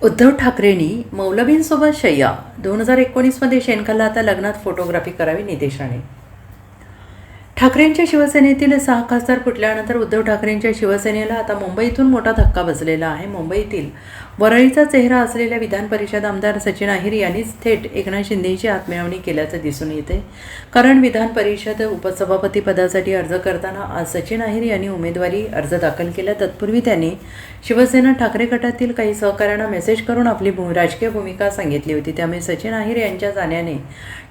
उद्धव ठाकरेंनी मौलवींसोबत शय्या 2019 शेणखल्ला आता लग्नात फोटोग्राफी करावी नितेश राणे. ठाकरेंच्या शिवसेनेतील 6 खासदार फुटल्यानंतर उद्धव ठाकरेंच्या शिवसेनेला आता मुंबईतून मोठा धक्का बसलेला आहे. मुंबईतील वरळीचा चेहरा असलेल्या विधान परिषद आमदार सचिन अहिर यांनीच थेट एकनाथ शिंदेची हातमिळवणी केल्याचं दिसून येते. कारण विधान परिषद उपसभापती पदासाठी अर्ज करताना आज सचिन अहिर यांनी उमेदवारी अर्ज दाखल केला. तत्पूर्वी त्यांनी शिवसेना ठाकरे गटातील काही सहकाऱ्यांना मेसेज करून आपली राजकीय भूमिका सांगितली होती. त्यामुळे सचिन अहिर यांच्या जाण्याने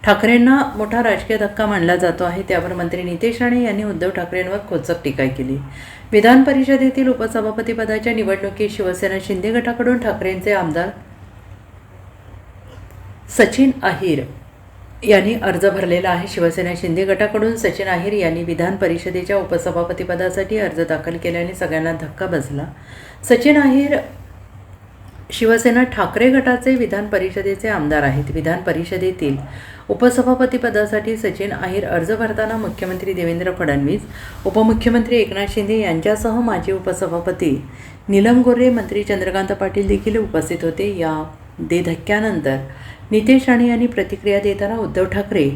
ठाकरेंना मोठा राजकीय धक्का मानला जातो आहे. त्यावर मंत्री नितेश राणे यांनी उद्धव ठाकरेंवर खोचक टीका केली. विधान परिषदेतील उपसभापतीपदाच्या निवडणुकीत शिवसेना शिंदे गटाकडून ठाकरेंचे आमदार सचिन अहिर यांनी अर्ज भरलेला आहे. शिवसेना शिंदे गटाकडून सचिन अहिर यांनी विधान परिषदेच्या उपसभापतीपदासाठी अर्ज दाखल केल्याने सगळ्यांना धक्का बसला. सचिन अहिर शिवसेना ठाकरे गटाचे विधान परिषदेचे आमदार आहेत. विधान परिषदेतील उपसभापतीपदासाठी सचिन अहिर अर्ज भरताना मुख्यमंत्री देवेंद्र फडणवीस, उपमुख्यमंत्री एकनाथ शिंदे यांच्यासह माजी उपसभापती नीलम गोऱ्हे, मंत्री चंद्रकांत पाटील देखील उपस्थित होते. या धक्क्यानंतर नितेश राणे यांनी प्रतिक्रिया देताना उद्धव ठाकरे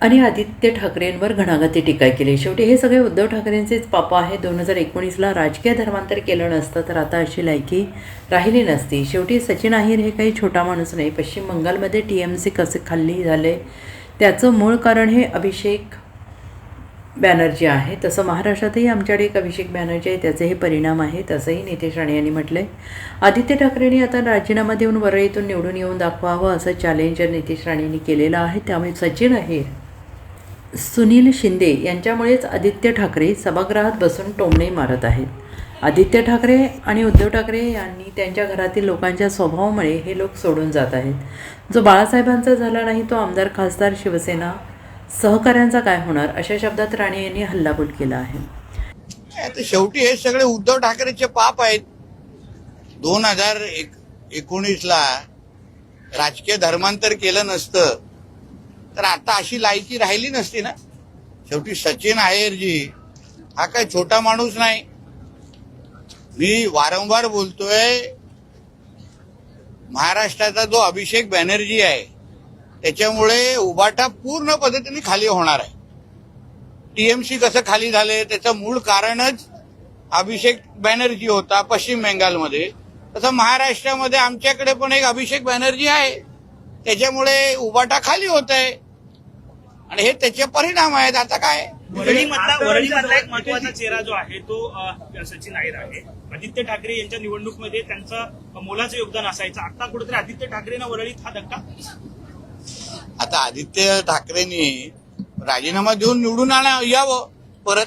आणि आदित्य ठाकरेंवर घणाघाती टीका केली. शेवटी हे सगळे उद्धव ठाकरेंचेच पापा आहे. 2019ला राजकीय धर्मांतर केलं नसतं तर आता अशी लायकी राहिली नसती. शेवटी सचिन अहिर हे काही छोटा माणूस नाही. पश्चिम बंगालमध्ये TMC कसे खाली झाले त्याचं मूळ कारण हे अभिषेक बॅनर्जी आहे. तसं महाराष्ट्रातही आमच्याकडे एक अभिषेक बॅनर्जी आहे, त्याचे हे परिणाम आहेत असंही नितेश राणे यांनी म्हटलं आहे. आदित्य ठाकरेंनी आता राजीनामा देऊन वरळीतून निवडून येऊन दाखवावं असं चॅलेंजर नितेश राणेंनी केलेलं आहे. त्यामुळे सचिन अहिर, सुनील शिंदे यांच्यामुळेच आदित्य ठाकरे सभागृहात बसून टोमणे मारत आहेत. आदित्य ठाकरे आणि उद्धव ठाकरे यांनी त्यांच्या घरातील लोकांच्या स्वभावामुळे हे लोक सोडून जात आहेत. जो बाळासाहेबांचा झाला नाही तो आमदार खासदार शिवसेना सहकाऱ्यांचा काय होणार, अशा शब्दात राणे यांनी हल्लाबोल केला आहे. शेवटी हे सगळे उद्धव ठाकरेचे पाप आहेत. 2019ला राजकीय धर्मांतर केलं नसतं तर आता अशी लायकी राहिली नसती ना. शेवटी सचिन अहिरजी हा काय छोटा माणूस नाही. मी वारंवार बोलतोय, महाराष्ट्राचा जो अभिषेक बॅनर्जी आहे त्याच्यामुळे उबाटा पूर्ण पद्धतीने खाली होणार आहे. TMC कसं खाली झाले त्याचं मूळ कारणच अभिषेक बॅनर्जी होता पश्चिम बंगालमध्ये. तसं महाराष्ट्रामध्ये आमच्याकडे पण एक अभिषेक बॅनर्जी आहे, त्याच्यामुळे उबाटा खाली होत आहे आणि हे त्याचे परिणाम आहेत. आता काय वरळीमधला एक महत्वाचा चेहरा जो आहे तो सचिन अहिर आहे. आदित्य ठाकरे यांच्या निवडणुकीमध्ये त्यांचं मोलाचं योगदान असायचं. आता कुठेतरी आदित्य ठाकरेंना वरळीत हा धक्का. आता आदित्य ठाकरेंनी राजीनामा देऊन निवडून यावं, परत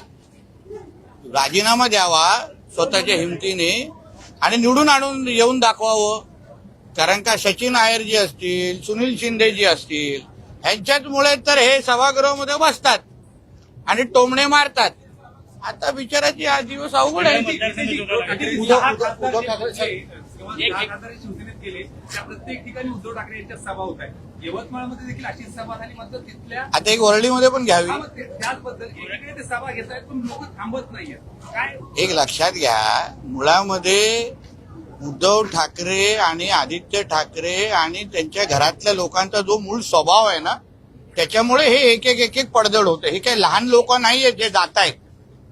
राजीनामा द्यावा स्वतःच्या हिमतीने आणि निवडून आणून येऊन दाखवावं. कारण का सचिन अहिर जी असतील, सुनील शिंदे जी असतील, यांच्याचमुळे तर हे सभागृहामध्ये बसतात आणि टोमणे मारतात. आता बिचाराची हा दिवस अवघड आहे. प्रत्येक ठिकाणी उद्धव ठाकरे यांच्या सभा होत आहे. यवतमाळमध्ये देखील अशीच सभा झाली, मात्र तिथल्या आता एक वरळीमध्ये पण घ्यावी. त्याचबद्दल एकीकडे ते सभा घेत आहेत पण लोक थांबत नाहीये. काय एक लक्षात घ्या, मुळामध्ये उद्धव ठाकरे आणि आदित्य ठाकरे आणि त्यांच्या घरातल्या लोकांचा जो मूळ स्वभाव आहे ना, त्याच्यामुळे हे एक एक पडझड होते. हे काही लहान लोक नाहीये जे जात आहेत.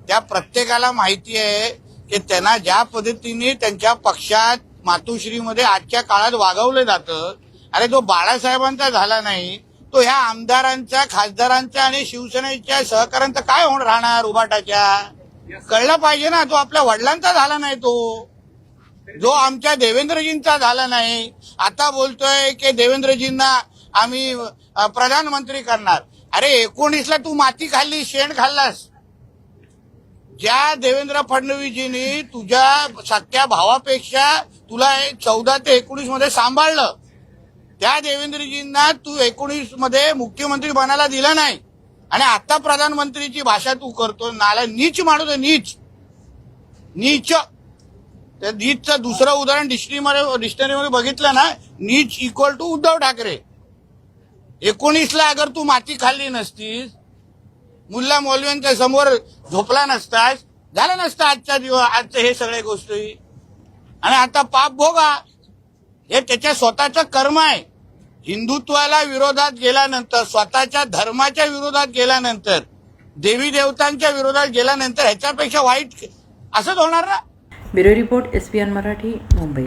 त्या प्रत्येकाला माहिती आहे की त्यांना ज्या पद्धतीने त्यांच्या पक्षात मातोश्रीमध्ये आजच्या काळात वागवलं जातं, अरे जो बाळासाहेबांचा झाला नाही तो ह्या आमदारांचा, खासदारांचा आणि शिवसेनेच्या सहकाऱ्यांचा काय होणार राहणार उबाटाच्या. कळलं पाहिजे ना. तो आपल्या वडिलांचा झाला नाही, तो जो आमच्या देवेंद्रजींचा झाला नाही. आता बोलतोय की देवेंद्रजींना आम्ही प्रधानमंत्री करणार. अरे 19ला तू माती खाल्ली, शेण खाल्लास. ज्या देवेंद्र फडणवीसजींनी तुझ्या सख्या भावापेक्षा तुला 14 ते 19 मध्ये सांभाळलं, त्या देवेंद्रजींना तू 19 मध्ये मुख्यमंत्री बनायला दिलं नाही आणि आता प्रधानमंत्रीची भाषा तू करतो. नाला नीच माणूस आहे, नीच. त्या नीचचं दुसरं उदाहरण डिक्शनरीमध्ये बघितलं ना, नीच इक्वल टू उद्धव ठाकरे. 19ला अगर तू माती खाल्ली नसतीस, मुल्ला मौलव्यांच्या समोर झोपला नसतास, झालं नसतं आजच्या दिवस आजच्या हे सगळ्या गोष्टी. आणि आता पाप भोगा. हे त्याच्या स्वतःचं कर्म आहे. हिंदुत्वाला विरोधात गेल्यानंतर, स्वतःच्या धर्माच्या विरोधात गेल्यानंतर, देवी देवतांच्या विरोधात गेल्यानंतर ह्याच्यापेक्षा वाईट असंच होणार ना. Bureau report SPN Marathi, Mumbai.